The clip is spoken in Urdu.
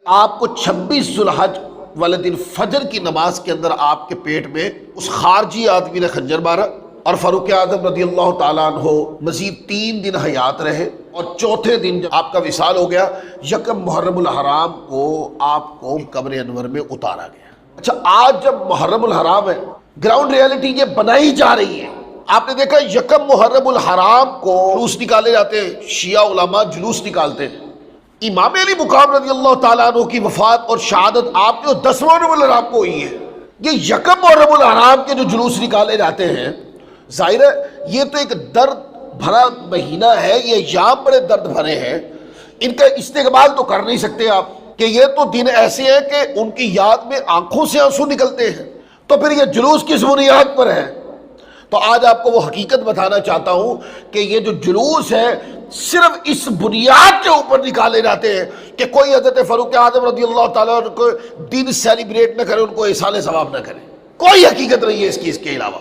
آپ کو 26 ذوالحج والے دن فجر کی نماز کے اندر آپ کے پیٹ میں اس خارجی آدمی نے خنجر مارا، اور فاروق اعظم رضی اللہ تعالیٰ عنہ مزید 3 دن حیات رہے، اور چوتھے دن جب آپ کا وصال ہو گیا، یکم محرم الحرام کو آپ کو قبر انور میں اتارا گیا۔ اچھا، آج جب محرم الحرام ہے، گراؤنڈ ریالٹی یہ بنائی جا رہی ہے۔ آپ نے دیکھا یکم محرم الحرام کو جلوس نکالے جاتے ہیں، شیعہ علماء جلوس نکالتے ہیں۔ امام علی مقام رضی اللہ تعالیٰ عنہ کی وفات اور شہادت آپ جو 10واں محرم الحرام کو ہوئی ہے، یہ یکم محرم الحرام کے جو جلوس نکالے جاتے ہیں، ظاہر ہے یہ تو ایک درد بھرا مہینہ ہے، یہ ایام بڑے درد بھرے ہیں، ان کا استقبال تو کر نہیں سکتے آپ کہ یہ تو دن ایسے ہیں کہ ان کی یاد میں آنکھوں سے آنسو نکلتے ہیں، تو پھر یہ جلوس کس بنیاد پر ہے؟ تو آج آپ کو وہ حقیقت بتانا چاہتا ہوں کہ یہ جو جلوس ہے صرف اس بنیاد کے اوپر نکالے جاتے ہیں کہ کوئی حضرت فاروق اعظم رضی اللہ تعالیٰ عنہ کو دن سیلیبریٹ نہ کرے، ان کو احسان ثواب نہ کرے۔ کوئی حقیقت نہیں ہے اس کے علاوہ۔